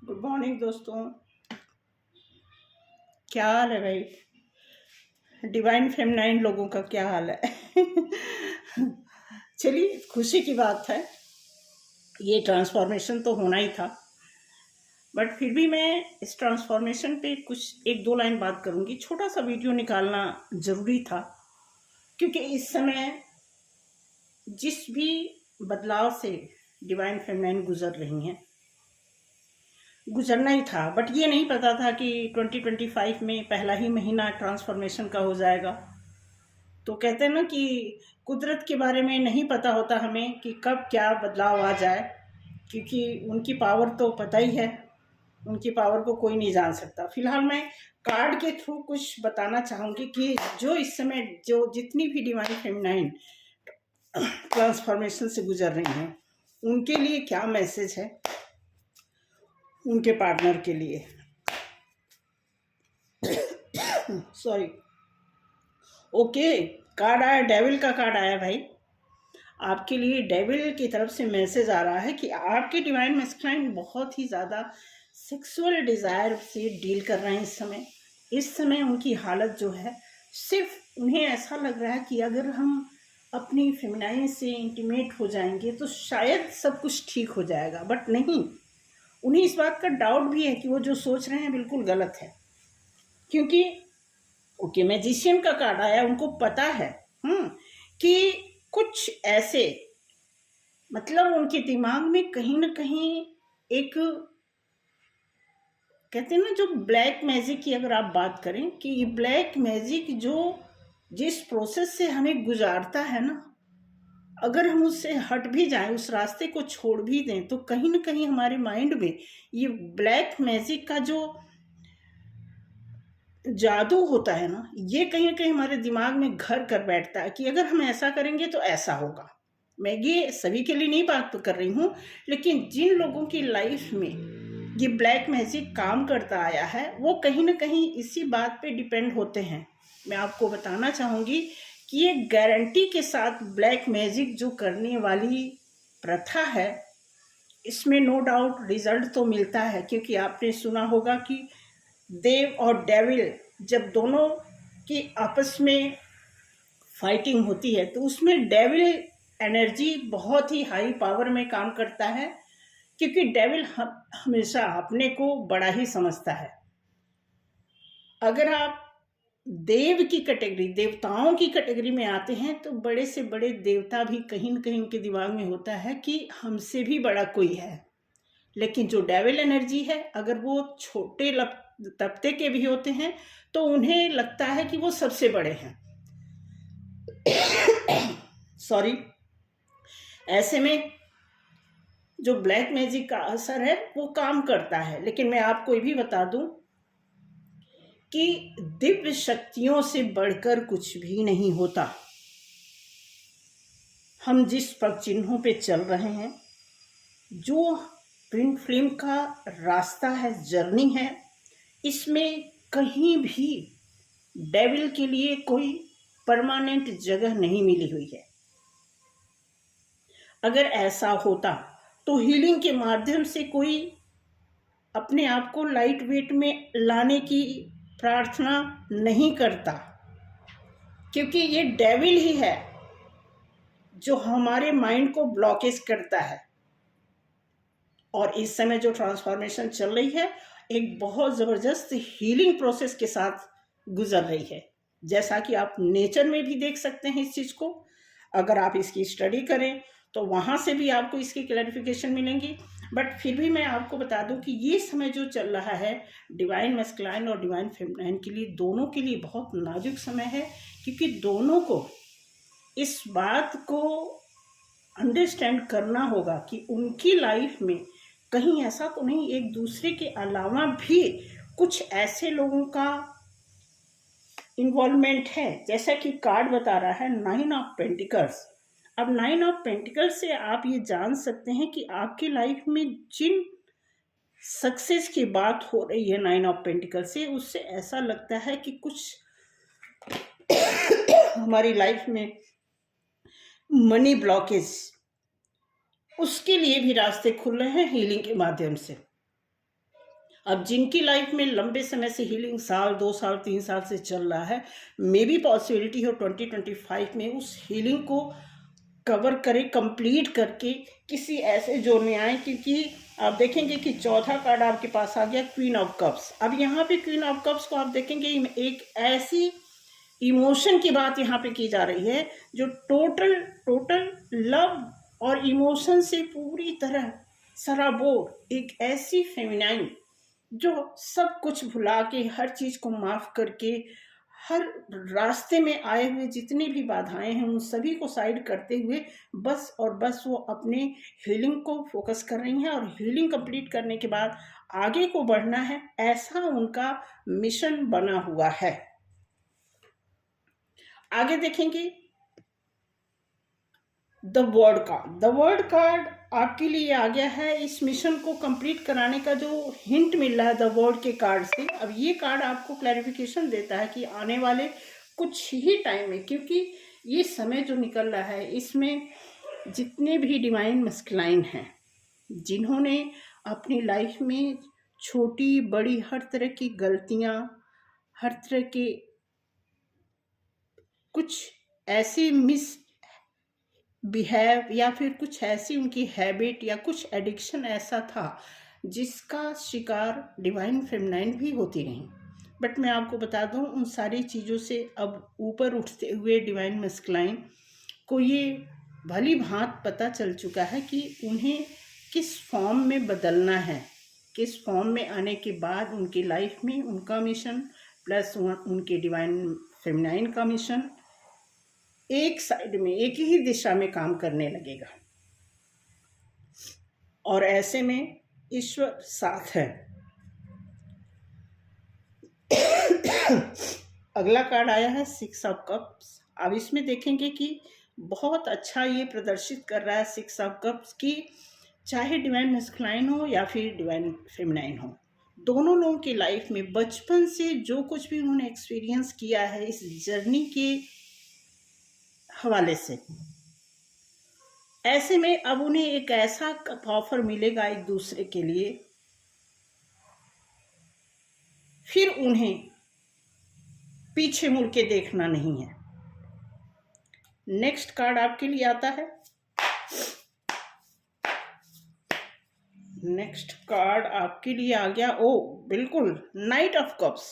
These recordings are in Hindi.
गुड मॉर्निंग दोस्तों। क्या हाल है भाई? डिवाइन फेमिनाइन लोगों का क्या हाल है? चलिए, खुशी की बात है। ये ट्रांसफॉर्मेशन तो होना ही था, बट फिर भी मैं इस ट्रांसफॉर्मेशन पे कुछ एक दो लाइन बात करूंगी। छोटा सा वीडियो निकालना ज़रूरी था, क्योंकि इस समय जिस भी बदलाव से डिवाइन फेमिनाइन गुजर रही हैं, गुजरना ही था। बट ये नहीं पता था कि 2025 में पहला ही महीना ट्रांसफॉर्मेशन का हो जाएगा। तो कहते हैं ना कि कुदरत के बारे में नहीं पता होता हमें कि कब क्या बदलाव आ जाए, क्योंकि उनकी पावर तो पता ही है, उनकी पावर को कोई नहीं जान सकता। फिलहाल मैं कार्ड के थ्रू कुछ बताना चाहूँगी कि जो इस समय जो जितनी भी डिवाइन फेमिनाइन ट्रांसफॉर्मेशन से गुजर रही हैं, उनके लिए क्या मैसेज है, उनके पार्टनर के लिए। सॉरी। ओके, कार्ड आया, डेविल का कार्ड आया भाई। आपके लिए डेविल की तरफ से मैसेज आ रहा है कि आपके डिवाइन मैस्कुलाइन बहुत ही ज़्यादा सेक्सुअल डिज़ायर से डील कर रहे हैं इस समय उनकी हालत जो है, सिर्फ उन्हें ऐसा लग रहा है कि अगर हम अपनी फेमिनाइन से इंटीमेट हो जाएंगे तो शायद सब कुछ ठीक हो जाएगा। बट नहीं, उन्हें इस बात का डाउट भी है कि वो जो सोच रहे हैं बिल्कुल गलत है। क्योंकि ओके, मैजिशियन का कार्ड आया, उनको पता है कि कुछ ऐसे, मतलब उनके दिमाग में कहीं ना कहीं एक, कहते हैं ना, जो ब्लैक मैजिक की अगर आप बात करें कि ये ब्लैक मैजिक जो जिस प्रोसेस से हमें गुजारता है ना, अगर हम उससे हट भी जाएं, उस रास्ते को छोड़ भी दें, तो कहीं ना कहीं हमारे माइंड में ये ब्लैक मैजिक का जो जादू होता है ना, ये कहीं ना कहीं हमारे दिमाग में घर कर बैठता है कि अगर हम ऐसा करेंगे तो ऐसा होगा। मैं ये सभी के लिए नहीं बात कर रही हूँ, लेकिन जिन लोगों की लाइफ में ये ब्लैक मैजिक काम करता आया है, वो कहीं ना कहीं इसी बात पे डिपेंड होते हैं। मैं आपको बताना चाहूँगी कि ये गारंटी के साथ ब्लैक मैजिक जो करने वाली प्रथा है, इसमें नो डाउट रिजल्ट तो मिलता है। क्योंकि आपने सुना होगा कि देव और डेविल जब दोनों की आपस में फाइटिंग होती है, तो उसमें डेविल एनर्जी बहुत ही हाई पावर में काम करता है, क्योंकि डेविल हमेशा अपने को बड़ा ही समझता है। अगर आप देव की कैटेगरी, देवताओं की कैटेगरी में आते हैं, तो बड़े से बड़े देवता भी कहीं न कहीं उनके दिमाग में होता है कि हमसे भी बड़ा कोई है। लेकिन जो डेविल एनर्जी है, अगर वो छोटे तबके के भी होते हैं, तो उन्हें लगता है कि वो सबसे बड़े हैं। सॉरी। ऐसे में जो ब्लैक मैजिक का असर है वो काम करता है। लेकिन मैं आपको ये भी बता दूं कि दिव्य शक्तियों से बढ़कर कुछ भी नहीं होता। हम जिस पग चिन्हों पे चल रहे हैं, जो ट्विन फ्लेम का रास्ता है, जर्नी है, इसमें कहीं भी डेविल के लिए कोई परमानेंट जगह नहीं मिली हुई है। अगर ऐसा होता तो हीलिंग के माध्यम से कोई अपने आप को लाइट वेट में लाने की प्रार्थना नहीं करता, क्योंकि ये डेविल ही है जो हमारे माइंड को ब्लॉकेज करता है। और इस समय जो ट्रांसफॉर्मेशन चल रही है, एक बहुत ज़बरदस्त हीलिंग प्रोसेस के साथ गुजर रही है, जैसा कि आप नेचर में भी देख सकते हैं इस चीज़ को। अगर आप इसकी स्टडी करें तो वहाँ से भी आपको इसकी क्लैरिफिकेशन मिलेंगी। बट फिर भी मैं आपको बता दूं कि ये समय जो चल रहा है डिवाइन मैस्कुलाइन और डिवाइन फेमिनाइन के लिए, दोनों के लिए बहुत नाजुक समय है, क्योंकि दोनों को इस बात को अंडरस्टैंड करना होगा कि उनकी लाइफ में कहीं ऐसा तो नहीं, एक दूसरे के अलावा भी कुछ ऐसे लोगों का इन्वॉल्वमेंट है। जैसा कि कार्ड बता रहा है 9 ऑफ पेंटिकल्स। अब 9 ऑफ पेंटिकल्स से आप ये जान सकते हैं कि आपकी लाइफ में जिन सक्सेस की बात हो रही है 9 ऑफ पेंटिकल्स से, उससे ऐसा लगता है कि कुछ हमारी लाइफ में मनी ब्लॉकेज, उसके लिए भी रास्ते खुल रहे हैं हीलिंग के माध्यम से। अब जिनकी लाइफ में लंबे समय से हीलिंग साल 2 साल 3 साल से चल रहा है, मे बी पॉसिबिलिटी हो 2025 में उस हीलिंग को कवर करें, कंप्लीट करके किसी ऐसे जोन में आए। क्योंकि आप देखेंगे कि चौथा कार्ड आपके पास आ गया क्वीन ऑफ कप्स। अब यहाँ पे क्वीन ऑफ कप्स को आप देखेंगे एक ऐसी इमोशन की बात यहाँ पे की जा रही है जो टोटल टोटल लव और इमोशन से पूरी तरह सराबोर, एक ऐसी फेमिनाइन जो सब कुछ भुला के, हर चीज को माफ करके, हर रास्ते में आए हुए जितनी भी बाधाएं हैं उन सभी को साइड करते हुए बस और बस वो अपने हीलिंग को फोकस कर रही हैं, और हीलिंग कंप्लीट करने के बाद आगे को बढ़ना है, ऐसा उनका मिशन बना हुआ है। आगे देखेंगे द वर्ड कार्ड आपके लिए आ गया है। इस मिशन को कंप्लीट कराने का जो हिंट मिल रहा है द वर्ड के कार्ड से, अब ये कार्ड आपको क्लैरिफिकेशन देता है कि आने वाले कुछ ही टाइम में, क्योंकि ये समय जो निकल रहा है इसमें जितने भी डिवाइन मस्कुलाइन हैं, जिन्होंने अपनी लाइफ में छोटी बड़ी हर तरह की गलतियां, हर तरह के कुछ ऐसे मिस बिहेव या फिर कुछ ऐसी उनकी हैबिट या कुछ एडिक्शन ऐसा था जिसका शिकार डिवाइन फेमिनाइन भी होती रही। बट मैं आपको बता दूं, उन सारी चीज़ों से अब ऊपर उठते हुए डिवाइन मस्कुलाइन को ये भली भांत पता चल चुका है कि उन्हें किस फॉर्म में बदलना है, किस फॉर्म में आने के बाद उनकी लाइफ में उनका मिशन प्लस उनके डिवाइन फेमिनाइन का मिशन एक साइड में, एक ही दिशा में काम करने लगेगा। और ऐसे में ईश्वर साथ है। अगला कार्ड आया है 6 ऑफ कप्स। अब इसमें देखेंगे कि बहुत अच्छा ये प्रदर्शित कर रहा है 6 ऑफ कप्स की, चाहे डिवाइन मस्कुलाइन हो या फिर डिवाइन फेमिनाइन हो, दोनों लोगों की लाइफ में बचपन से जो कुछ भी उन्होंने एक्सपीरियंस किया है इस जर्नी के हवाले से, ऐसे में अब उन्हें एक ऐसा ऑफर मिलेगा एक दूसरे के लिए, फिर उन्हें पीछे मुड़ के देखना नहीं है। नेक्स्ट कार्ड आपके लिए आता है, नेक्स्ट कार्ड आपके लिए आ गया, ओ बिल्कुल, नाइट ऑफ कप्स।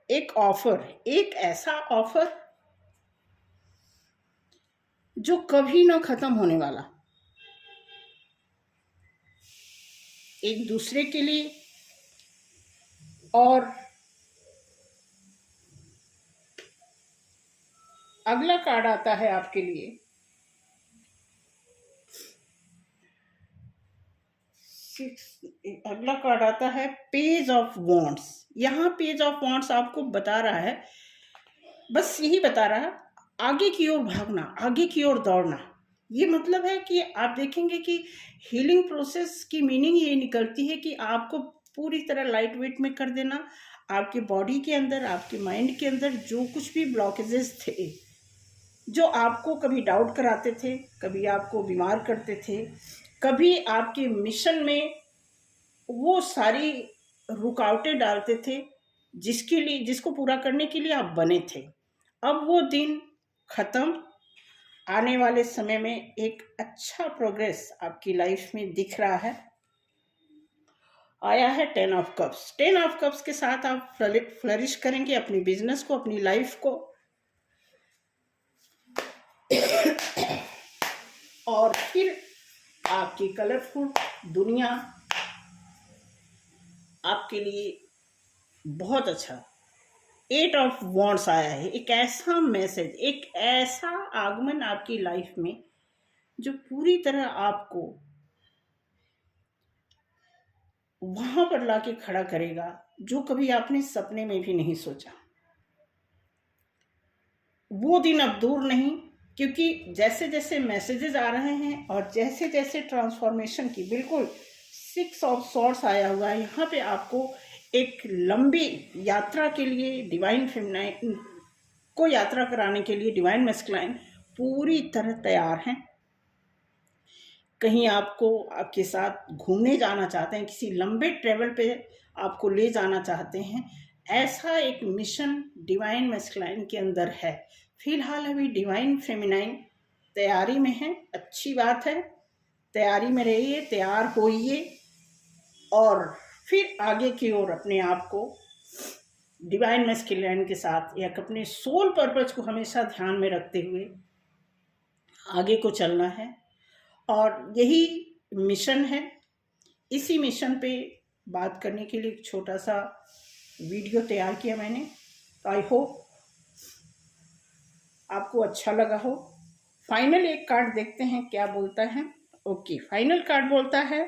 एक ऑफर, एक ऐसा ऑफर जो कभी ना खत्म होने वाला, एक दूसरे के लिए। और अगला कार्ड आता है आपके लिए अगला कार्ड आता है पेज ऑफ वॉन्ड्स। यहाँ पेज ऑफ वॉन्ड्स आपको बता रहा है, बस यही बता रहा है, आगे की ओर भागना, आगे की ओर दौड़ना। ये मतलब है कि आप देखेंगे कि हीलिंग प्रोसेस की मीनिंग ये निकलती है कि आपको पूरी तरह लाइट वेट में कर देना, आपके बॉडी के अंदर, आपके माइंड के अंदर जो कुछ भी ब्लॉकेजेस थे, जो आपको कभी डाउट कराते थे, कभी आपको बीमार करते थे, कभी आपके मिशन में वो सारी रुकावटें डालते थे, जिसको पूरा करने के लिए आप बने थे, अब वो दिन खत्म। आने वाले समय में एक अच्छा प्रोग्रेस आपकी लाइफ में दिख रहा है। आया है 10 ऑफ कप्स। 10 ऑफ कप्स के साथ आप फ्लरिश करेंगे अपनी बिजनेस को, अपनी लाइफ को, और फिर आपकी कलरफुल दुनिया आपके लिए बहुत अच्छा। 8 ऑफ वॉन्ड्स आया है, एक ऐसा मैसेज, एक ऐसा आगमन आपकी लाइफ में जो पूरी तरह आपको वहां पर लाके खड़ा करेगा जो कभी आपने सपने में भी नहीं सोचा। वो दिन अब दूर नहीं, क्योंकि जैसे जैसे मैसेजेस आ रहे हैं और जैसे जैसे ट्रांसफॉर्मेशन की, बिल्कुल 6 ऑफ सॉर्ड्स आया हुआ है यहाँ पे, आपको एक लंबी यात्रा के लिए डिवाइन फेमिनाइन को यात्रा कराने के लिए डिवाइन मैस्कुलाइन पूरी तरह तैयार हैं। कहीं आपको आपके साथ घूमने जाना चाहते हैं, किसी लंबे ट्रैवल पे आपको ले जाना चाहते हैं, ऐसा एक मिशन डिवाइन मैस्कुलाइन के अंदर है। फिलहाल अभी डिवाइन फेमिनाइन तैयारी में है, अच्छी बात है, तैयारी में रहिए, तैयार होइए और फिर आगे की ओर अपने आप को डिवाइन मैस्कुलाइन के साथ या अपने सोल पर्पज को हमेशा ध्यान में रखते हुए आगे को चलना है। और यही मिशन है। इसी मिशन पे बात करने के लिए एक छोटा सा वीडियो तैयार किया मैंने, तो आई होप आपको अच्छा लगा हो। फाइनल एक कार्ड देखते हैं क्या बोलता है। ओके, फाइनल कार्ड बोलता है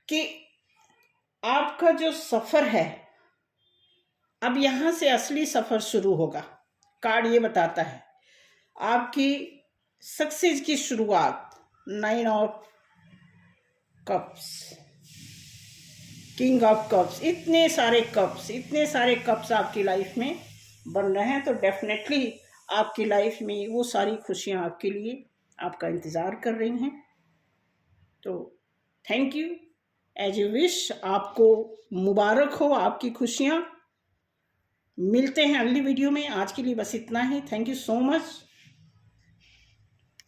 कि आपका जो सफ़र है, अब यहाँ से असली सफ़र शुरू होगा। कार्ड ये बताता है आपकी सक्सेस की शुरुआत। 9 of cups, king of cups, इतने सारे कप्स आपकी लाइफ में बन रहे हैं। तो डेफिनेटली आपकी लाइफ में वो सारी खुशियाँ आपके लिए आपका इंतज़ार कर रही हैं। तो thank you, as you wish, आपको मुबारक हो आपकी खुशियाँ। मिलते हैं अगली वीडियो में। आज के लिए बस इतना ही। Thank you so much.